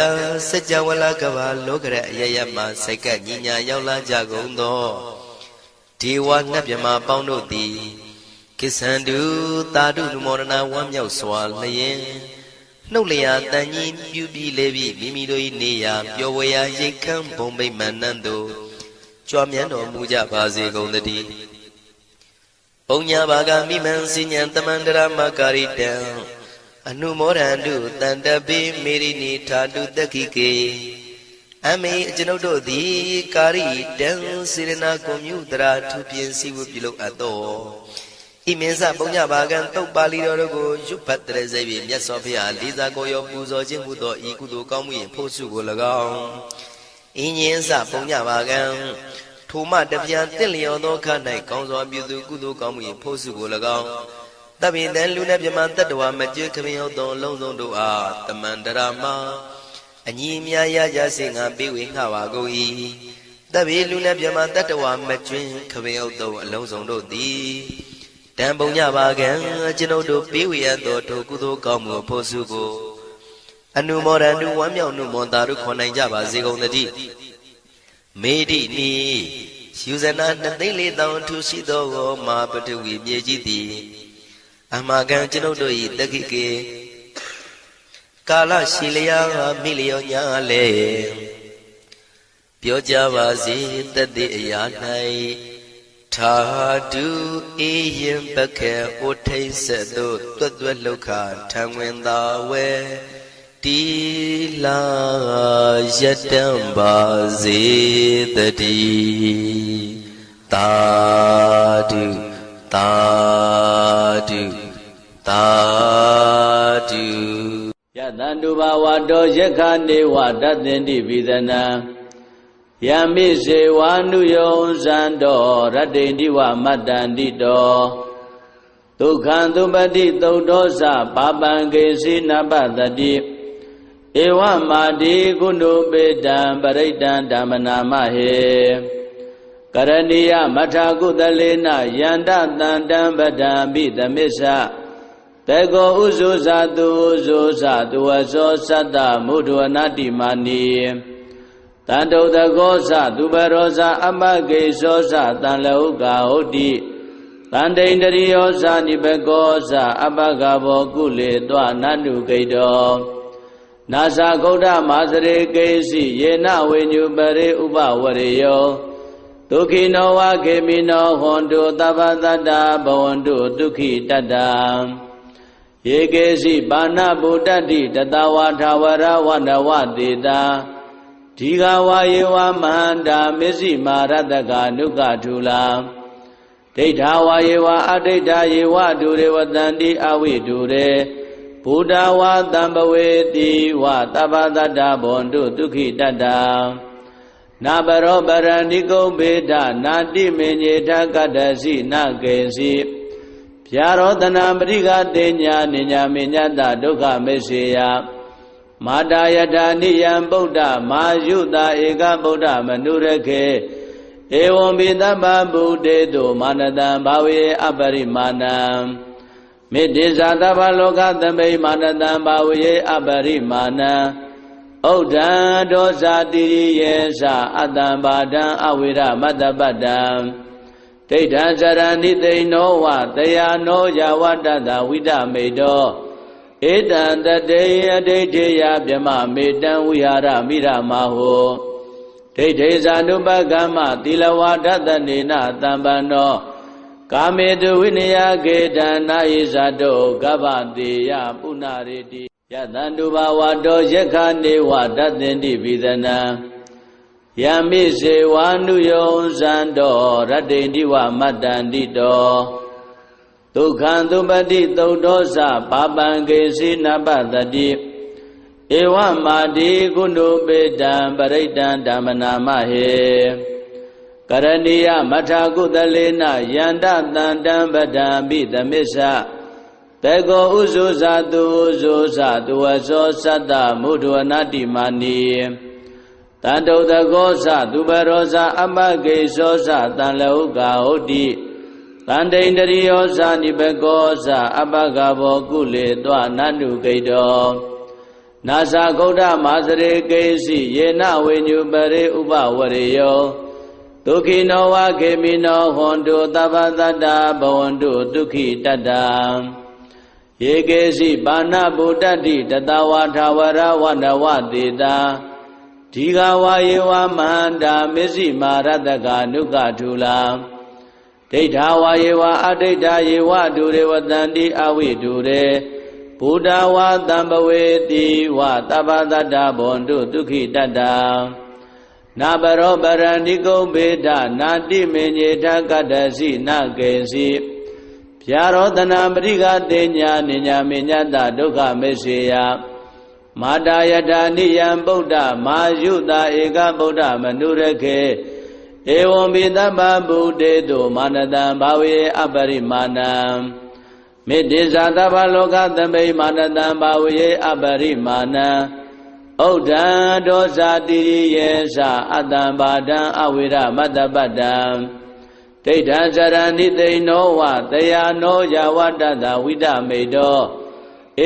စัจ java လကဘာလောကရအယယမစိတ်ကညညာရောက်လာကြကုန်သောဒေဝနတ်မြမပေါင်းတို့သည်ကိသန္တုတာတုနုမောဒနာဝမ်းမြောက်စွာလျင်နှုတ်လျာတန်ကြီးပြူပြီးလေပြီးမိမိတို့၏နေရာပျော်ဝေရာရိတ်ခမ်းဘုံမိတ်မန္နန်တို့ကြွားမြန်းတော်မူကြပါစေကုန်သတည်းပုံညာဘာဂမိမံစိညာတမန္တရမကာရိတံအနုမောဒန္တုတန္တပိမေရိနိထာတုတက္ခိကေအမေကျွန်ုပ်တို့သည်ကာရိတံစေရနာကွန်မြူတရာထူပြင်းစီဝပြုလုပ်အပ်သောဣမင်းစပုံညဘာကံတုတ်ပါဠိတော်တို့ကိုရွတ်ဖတ်တရစေ၍မြတ်စွာဘုရားလေးစားကိုရောပူဇော်ခြင်းဟူသောဤကုသိုလ်ကောင်းမှု၏ဖို့စုကို၎င်းဣညင်းစပုံညဘာကံထိုမှတပြန်တင့်လျော်သောခ၌ကောင်းစွာပြုသူကုသိုလ်ကောင်းမှု၏ဖို့စုကို၎င်းတပိတံလူနဲ့မြမတတ္တဝါမကျွခမင်းဟုတ်သောလုံးစုံတို့အားတမန္တရာမအညီအများရကြစေငါပေးဝေငှပါကုန်၏တပိလူနဲ့မြမတတ္တဝါမကျွခမင်းဟုတ်သောအလုံးစုံတို့သည်တံပုံညပါကံကျွန်ုပ်တို့ပေးဝေရသောထိုကုသိုလ်ကောင်းမှုဖို့စုကိုအနုမောဒန္တုဝမ်းမြောက်နှုမောတာတို့ခေါ်နိုင်ကြပါစေကုန်သတည်းမေတိနိယူဇနာ2,400,000ထူရှိသောမာပတဝီမြေကြီးသည်အမကံကျွန်ုပ်တို့၏တက္ခိကေကာလရှိလျာမိလျောညာလေပြောကြပါစေတတ်တဲ့အရာ၌ထာတုအေယံပခေဩထိတ်ဆက်သို့တွတ်တွတ်လောက်ခထံဝင်သာဝဲတီလာယတံပါစေတည်းသာဓုသာဓုသာဓုယတံတုဘာဝတောယက္ခနေဝတတ္တင်တိပိသနံယမိစေဝါနုယောဇံတောရတ္တိတိဝမတ္တန္တိတောဒုက္ခံသုပတိသုတ်သောသပါပံကေစီနပတတိဧဝမာတိကုဏုပေတံပရိတံဓမ္မနာမဟေကရဏီယမထာကုသလေနယန္တတန္တံပဒံပိသမစ္ဆတေကောဥဇုဇာတုဥဇုဇာတုဝသောသတ္တမုဒ္ဒဝနာတိမာနိတန္တုတကောသသူပရောဇာအမဂေသောသတံလဟုကာဟုတ်တိတန္တိန္တရိယောဇာနိဘကောသအပဂဘောကုလေတွနန္တုဂိတောနာသဂௌဒမာစရေကေစီယေနဝိညုပရိဥပဝရေယောဒုက္ခိနောဝခေမိနောဟွန်တုသဗ္ဗတတ္တဘဝန္တုဒုက္ခိတတ္တယေကေစီပါဏဗုဒ္ဓတိတတဝါထာဝရဝန္ဒဝတေတာဒီဃဝါယေဝမဟန္တာမစ္စည်းမာရတကနုကထူလာ ဒိဋ္ဌာဝါယေဝအဒိဋ္ဌာယေဝဒုရေဝတန္တိအဝိဒုရေဘုဒ္ဓဝါတံပဝေတိဝသဗ္ဗတတ္တဘွန်တုဒုက္ခိတတ္တနာဘရောပရဏိကုံဘေဒနာတိမေညေထကတ္တစီနကေစီဗျာရောတနာပရိကတေညာနိညာမေညတဒုက္ခမေစေယမာတာယထာနိယံဗုဒ္ဓမာယုတာဧကဗုဒ္ဓမနုရခေဧဝံပိတဗ္ဗဗုတေတုမာနတံဘာဝေအပရိမာဏံမေတ္တိဇာတဗ္ဗလောကသမိမာနတံဘာဝေအပရိမာဏံဩဒံဒောဇာတိရိယေသအတ္တံဘာဒံအဝိရမတ္တပတ္တံဒိဋ္ဌံဇရဏိသိနောဝတယာနောယဝတ္တတဝိဒမေတောဧတံတတေယဒိဋ္ဌိယဗြမမေတံဝိဟာရမိရမဟောဒိဋ္ဌိဇာနုပကမ္မသီလဝါဒတနေနတံပန္နောကာမေတုဝိနယကေတံနာယိဇာတောကဗ္ဗတေယပုဏ္ဏရေတိယတန္တုဘာဝတောယက္ခနေဝတသင်္တိပိသနံယမိစေဝါနုယောဇံတောရတ္တိတိဝမတ္တန္တိတောဒုက္ခံသုပတိသုတ်တောသပါပံကေစီနပတတိဧဝမာတိကုဏုပေတံပရိတံဓမ္မနာမဟေကရဏီယမထာကုသလေနယန္တတန္တံပဒံပိသမစ္ဆတေကောဥဇုဇာတုဥဇုဇာတုဝဇောသတ္တမုဒ္ဒဝနာတိမာနီတန္တုတကောသသူပရောဇာအပကေဇောသတံလောကဟုတ်တိတန္တိန္တရိယောဇာနိဘကောဇာအပကဘောကုလေတောနန္တုကိတောနာသဂௌဒမာစရေကေစီယေနဝိညုပရေဥပဝရေယောဒုက္ခိနောဝခေမိနောဟွန်တုသဗ္ဗတတ္တဘဝန္တုဒုက္ခိတတ္တယေကေစီပါဏဗုဒ္ဓတိတတဝါထာဝရဝနဝတေတာဒီဃဝါယေဝမန္တာမစ္စည်းမာရတကနုကထုလာဒိဋ္ဌာဝါယေဝအဒိဋ္ဌာယေဝဒုရေဝတန္တိအဝိဒုရေဘုဒ္ဓဝါတံပဝေတိဝသဗ္ဗတတ္တဘွန်တုဒုက္ခိတတ္တနာဘရောပရဏိကုံဘေဒနာတိမေညေထကတ္တစီနကေစီဗျာရောတနာပရိကတေညာနိညာမေညတဒုက္ခမေစေယမာတာယထာနိယံဗုဒ္ဓမာယုတာဧကဗုဒ္ဓမနုရခေဧဝံပိတဗ္ဗဗုတေတုမာနတံဘာဝေအပရိမာဏံမေတ္တိဇာတဗ္ဗလောကသမိမာနတံဘာဝေအပရိမာဏံဩဒံဒောဇာတိရိယေသအတ္တံဘာဒံအဝိရမတ္တပတ္တံဒိဋ္ဌံဇရဏိသိနောဝတယာနောယဝတ္တတဝိဒမေတော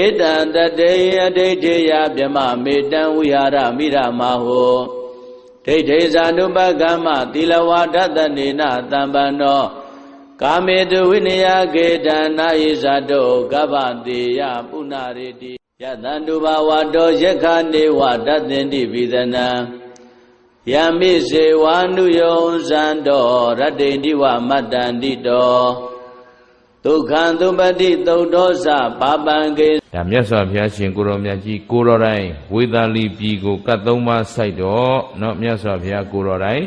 ဧတံတတေယဒိဋ္ဌိယဗြမမေတံဝိဟာရမိရမဟောဒိဋ္ဌိဇာနုပကမ္မသီလဝါဒတနေနတံပန္နောကာမေတုဝိနယကေတံနာယိဇာတောကဗ္ဗတေယပုဏ္ဏရေတိယတန္တုဘာဝတောယက္ခနေဝတသင်္တိပိသနံယမိစေဝါနုယောဇံတောရတ္တိတိဝမတ္တန္တိတောဒုက္ခံသုပတိသုတ်တောသပါပံကေဒါမြတ်စွာဘုရားရှင်ကိုရောမြတ်ကြီးကိုရောတိုင်းဝေသာလီပြည်ကိုကတ်သုံးပါးစိုက်တော့เนาะမြတ်စွာဘုရားကိုရောတိုင်း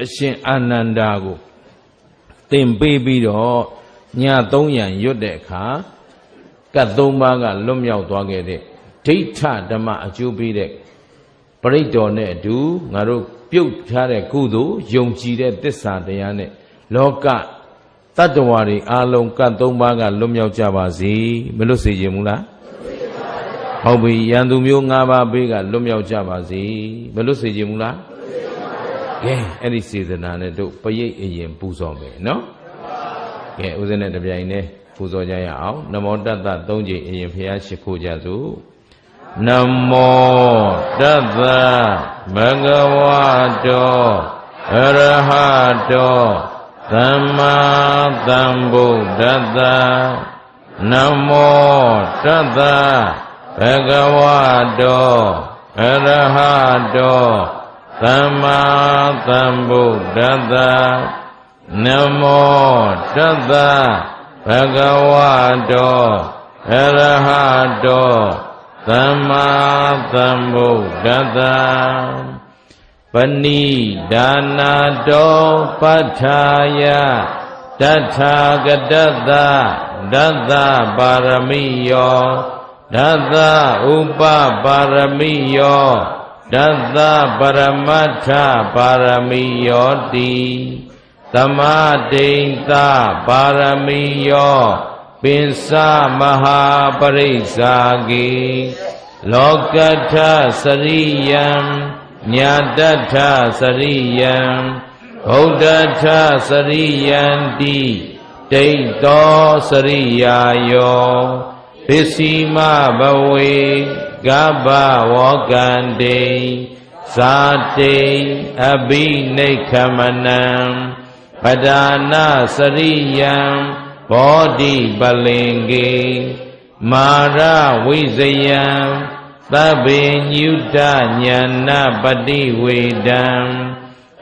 အရှင်အာနန္ဒာကိုသင်ပေးပြီးတော့ည300ရံရွတ်တဲ့အခါကတ်သုံးပါးကလွတ်မြောက်သွားခဲ့တဲ့ဒိဋ္ဌဓမ္မအကျိုးပေးတဲ့ပရိတ္တောနဲ့အတူငါတို့ပြုတ်ထားတဲ့ကုသိုလ်ယုံကြည်တဲ့သစ္စာတရားနဲ့လောကတတ္တဝါတွေအားလုံးကတ်သုံးပါးကလွတ်မြောက်ကြပါစေမလွတ်စေခြင်းမူလားဟုတ်ပြီယန္တုမျိုး5ပါးဘေးကလွတ်မြောက်ကြပါစေမလွတ်စေခြင်းမူလားကဲအဲ့ဒီစေတနာနဲ့တို့ပရိတ်အရင်ပူဇော်မယ်နော်ကဲဦးဇင်းနဲ့တပြိုင်တည်းပူဇော်ကြရအောင်နမောတတ္တ3ကြိမ်အရင်ဖျားရှိခိုးကြစို့နမောတတ္တဘဂဝတောအရဟတောသမ္မာသမ္ဗုဒ္ဓတ္တနမောတတ္တဘဂဝတောအရဟတောသမ္မာသမ္ဗုဒ္ဓတ္တနမောတတ္တဘဂဝတောအရဟတောသမ္မာသမ္ဗုဒ္ဓတ္တပဏိဒါနာတောပဋ္ဌာယ တထာဂတသဒတ္တပါရမိယောဒတ္တဥပပါရမိယောဒတ္တပရမတ္ထပါရမိယောတိသမဒိဋ္ဌပါရမိယောပိစမဟာပရိစ္ဆာကိလောကထစရိယံညာတထစရိယံဗုဒ္ဓထစရိယန္တိဒိဋ္ဌောစရိယာယောပစ္စည်းမဘဝေကဗ္ဗဝောကန္တိဇာတိအဘိနိက္ခမနံပဒါနာစရိယံဘောဓိပလင်္ကေမာရဝိဇယံသဗ္ဗညုတညာဏပတိဝေဒံ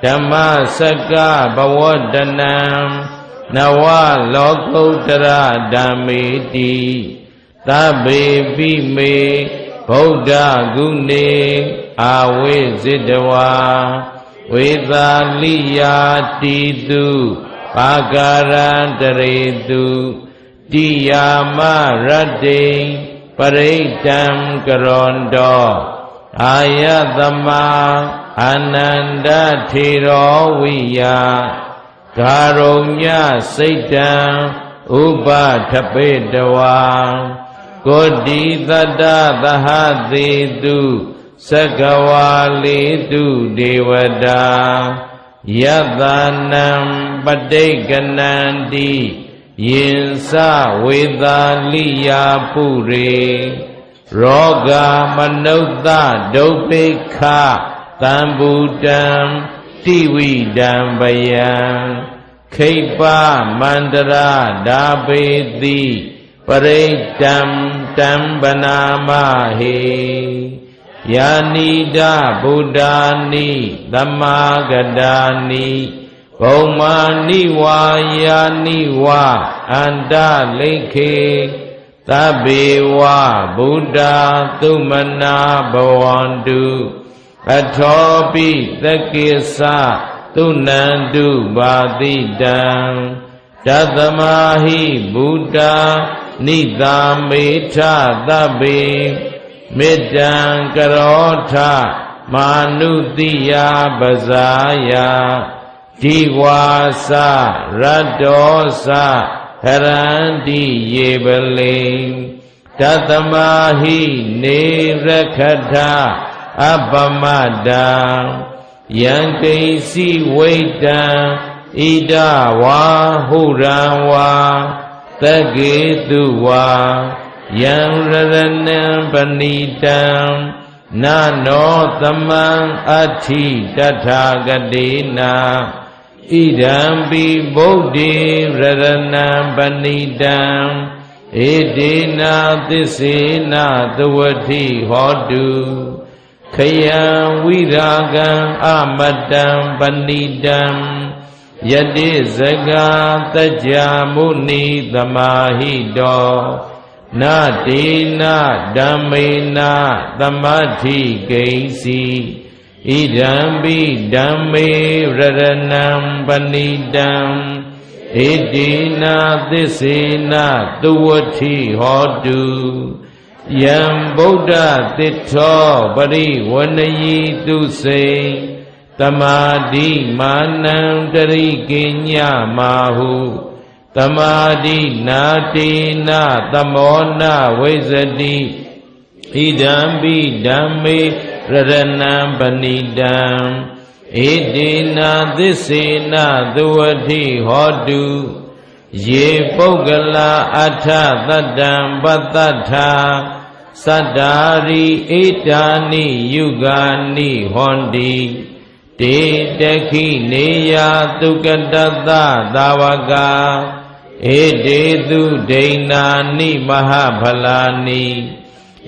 ဓမ္မစကဘဝတနံနဝလောကုတ္တရဓမ္မေတိသဗ္ဗေပိမေဗုဒ္ဓဂုဏေအာဝိဇိတဝါဝေသာလိယာတိတုပါကာရံတရေတုတိယာမရတ္တိပရိတံကရွန်တောအာယသမအာနန္ဒထေရောဝိယဂါရုညစိတ်တံဥပထပေတဝါကိုတိတတ္တသဟသေတုသက္ကဝါလေတုဒေဝတာယတနံပဋိကနန္တိယင်စဝေသာလိယာပုရေရောဂမနုဿဒုပိခသံဗုတံတိဝိဒံဗယံခိပ္ပမန္တရာဓာပေတိပရိတံတံဗနာမဟေယာနိဒဗုဒ္ဓာနိသမ္မာဂတာနိဘုံမာနိဝါယာနိဝအန္တလိခေသဗ္ဗေဝဗုဒ္ဓသုမနာဘဝန္တုအထောပိသကိစ္စသုနန္တုဘာတိတံတသမဟိဗုဒ္ဓနိသာမေထသဗ္ဗေမေတ္တံကရောထမာနုတိယပဇာယဒီဝါစရတ္တောစဟရန္တိယေပလေတသမဟိနေရခထအပမတံယံကိစီဝိတံဣဒဝါဟုရံဝါသကေတုဝါယံရရဏံပဏိတံနာနောသမံအဋ္ဌိတထာဂတိနာဣဒံပိဗုဒ္ဓေရရဏံပဏိတံဧတေနာသစ္စေနာသဝတိဟောတုခယံဝိရာဂံအမတံပဏိတံယတိဇဂာတัจจာမုနိသမာဟိတောနာတေနာဓမ္မေနာသမတ္ထိကိဉ္စီဣဒံပိဓမ္မေရရဏံပဏိတံဣတိနာသစ္စေနာသဝတိဟောတုယံဗုဒ္ဓသစ္ထောပရိဝဏယိတုစေသမာဓိမာနံတရိကိညမာဟုသမာဓိနာတေနာသမောနာဝိဇ္ဇတိဣဒံပိဓမ္မေရရဏံပဏိတံဣတိနာသစ္စေနာသဝတိဟောတုယေပုဂ္ဂလာအထသတ္တံပတ္တထာသတ္တာရိဣတာနိယုဂာနိဟောန္တိတေတခိနေယသုကတတသာဝကာဧတေသူဒိဏာနိမဟာဖလာနိ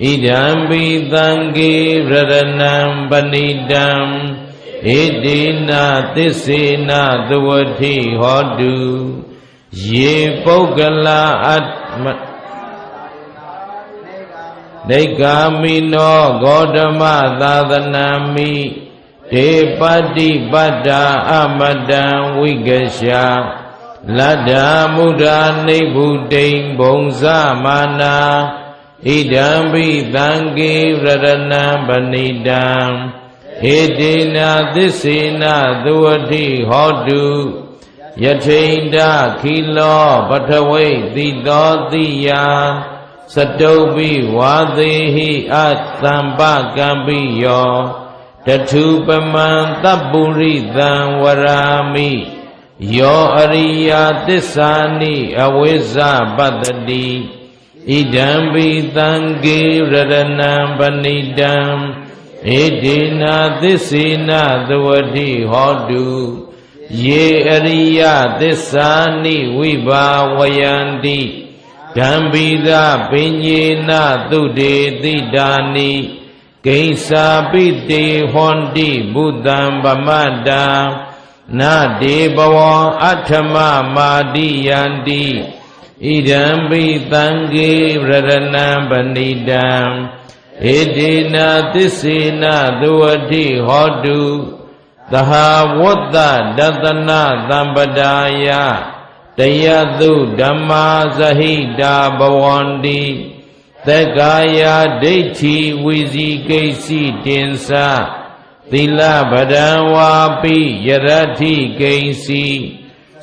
ဣဒံပိသံဃေရရဏံပဏိတံဣတိနာသစ္စေနာသဝတိဟောတုယေပုဂ္ဂလာအတ္မဒိက္ခာမိနောဂေါတမသာသနာမိဒေပတိပတ္တာအမတံဝိကရှာ လတ္တမုဒ္ဒနိဗ္ဗုတိံဘုံဇမာနာဣဒံပိသံဃေရတနံပဏိတံဧတေနသစ္စေနသဝတိဟောတုယထိန္ဒခိလောပထဝိတိသောတိယစတုပိဝါသေဟိအသံပကံပိယောတထုပမံတပ္ပုရိသံဝရာမိယောအရိယသစ္စာနိအဝိဇ္ဇပတ္တိဣဒံပိသံဃေရတနံပဏိတံဧတေနသစ္စေနသဝတိဟောတုယေအရိယသစ္စာနိဝိဘာဝယန္တိဓမ္ပိသပညေနသုတေတိတာနိဂိစ္ဆာပိတေဟောတိဘုဒ္ဓံဗမတ္တာနာတေဘဝံအထမမာတိယန္တိဣဒံပိသံဃေရတနံပဏိတံဧတေနသစ္စေနသဝတိဟောတုသဟာဝတ္တဒသနသံပဒါယတယသုဓမ္မာဇဟိတာဘဝန္တိသက္ကာယဒိဋ္ဌိဝိဇိကိစီတင်္စသီလပဒံဝါပိယရထိကိစီ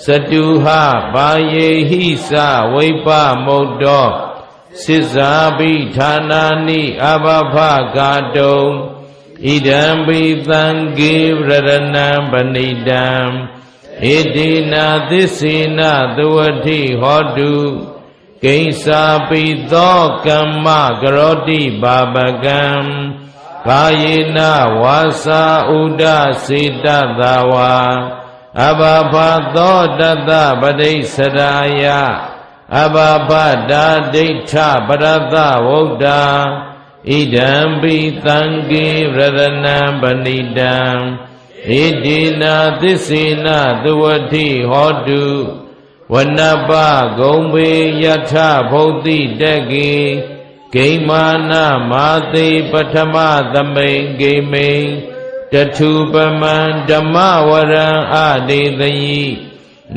စတုဟဘာယေဟိစဝိပမုတ်တောစိဇာပိဌာနာနိအဘဖကာတုံဣဒံပိသံဃေရတနံပဏိတံဧတေနသစ္စေနသဝတိဟောတုဂိစ္ဆာပိသောကမ္မကရောတိပါပကံကာယေနဝါစာဥဒစေတသဝါအဘဖသောတတပတိစ္ဆရာယအဘဖတာဒိဋ္ဌပရသဝုဒ္ဓဣဒံပိသံဃေရတနံပဏိတံဧတေနသစ္စေနသဝတိဟောတုဝနပဂုံဘေယထဘုဒ္ဓိတကေဂိမာနမာသေပထမသမိန်ဂိမိန်တထုပမံဓမ္မဝရံအဒေသယိ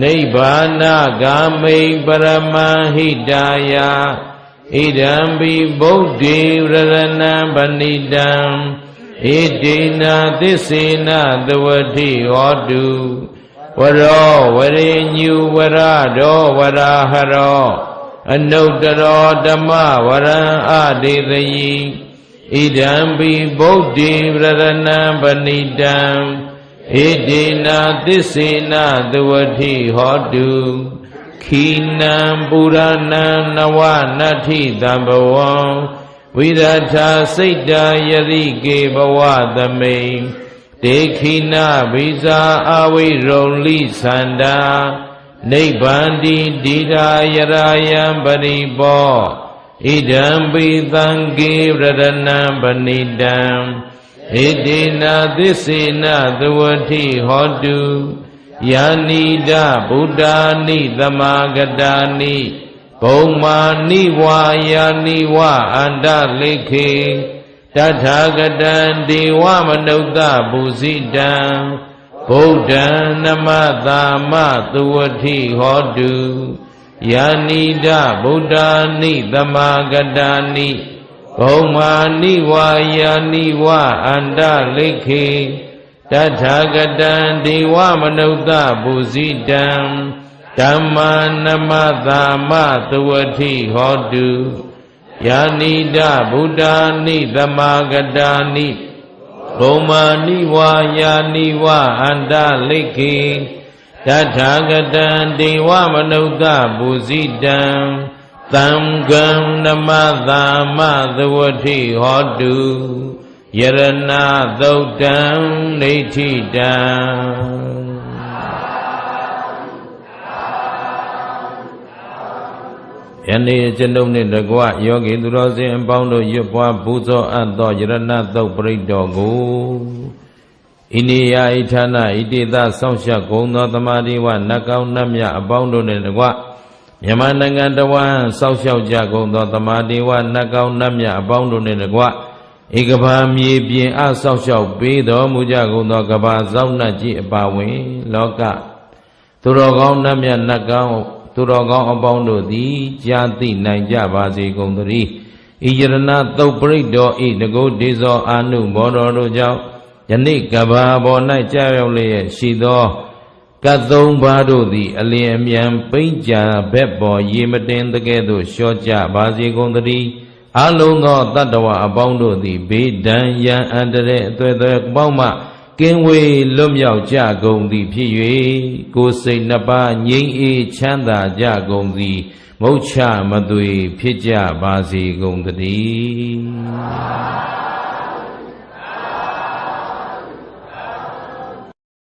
နိဗ္ဗာနဂာမိန်ပရမံဟိတာယဣဒံပိဗုဒ္ဓေရတနံပဏိတံဧတေနသစ္စေနသဝတိဟောတုဝရောဝရေညုဝရတောဝရာဟရောအနုတ္တရောဓမ္မဝရံအဒေသယိဣဒံပိဗုဒ္ဓေရတနံပဏိတံဧတေနသစ္စေနသဝတိဟောတုခိနံပုရဏံနဝနတ္ထိတံဘဝံဝိရထာစိတ်တာယရိကေဘဝသမိန်ဒေခိနဘိဇာအဝိရုံလိသန္တာနိဗ္ဗန္တိတိရာယရာယံပရိပောဣဒံပိသံဃေရတနံပဏိတံဧတေနသစ္စေနသဝတိဟောတုယာနိဒဗုဒ္ဓာနိသမာဂတာနိဘုံမာနိဝါယာနိဝအန္တလိခေတထာဂတံဒေဝမနုဿပုဇိတံဗုဒ္ဓံနမတာမသဝတိဟောတုယာနိဒဗုဒ္ဓာနိသမာဂတာနိဘုံမာနိဝါယာနိဝအန္တလိခေတထာဂတံဒေဝမနုဿပုဇိတံဓမ္မာနမတာမသဝတိဟောတုယာနိဒဗုဒ္ဓာနိသမာဂတာနိဘုံမာနိဝါယာနိဝအန္တလိခေတထာဂတံဒေဝမနုဿပုဇိတံသံဃံနမတာမသဝတိဟောတုယရဏသုတ်တံနေထိတံယနေ့ကျွန်ုပ်နှင့်တကွယောဂီသူတော်စင်အပေါင်းတို့ရွတ်ပွားပူဇော်အပ်သောယရဏသုတ်ပရိတ်တော်ကိုဣနိယဣဌာနဣတိသဆောင်းလျှောက်ကုန်သောသမာဓိဝနတ်ကောင်းနတ်မြတ်အပေါင်းတို့နှင့်တကွမြန်မာနိုင်ငံတဝန်းဆောက်ရှောက်ကြကုန်သောသမာဓိဝနတ်ကောင်းနတ်မြတ်အပေါင်းတို့နှင့်တကွဧကဘာမြေပြင်အဆောက်ရှောက်ပေးတော်မူကြကုန်သောကဘာဇောင်းနတ်ကြီးအပါဝင်လောက သူတော်ကောင်းနတ်မြတ်နတ်ကောင်းသူတော်ကောင်းအပေါင်းတို့သည်ကြားသိနိုင်ကြပါစေကုန်သတည်းဤယရဏသုတ်ပရိဒောဤတကုဒေဇောအာနုဘောတော်တို့ကြောင့်ယနေ့ကဘာပေါ်၌ကြာရောက်လျက်ရှိသောကတ်သုံးပါးတို့သည်အလျင်အမြန်ပိဋ္ဌာဘက်ပေါ်ရေမတင်တကဲ့သို့လျှော့ကြပါစေကုန်သတည်းအလုံးသောတတ္တဝအပေါင်းတို့သည်ဘေးဒဏ်ရန်အန္တရာယ်အသွယ်သွယ်ပေါင်းမှကင်းဝေးလွတ်မြောက်ကြကုန်သည်ဖြစ်၍ကိုယ်စိတ်နှစ်ပါးငြိမ်းအေးချမ်းသာကြကုန်သည်မုတ်ချမသွေဖြစ်ကြပါစေကုန်သတည်း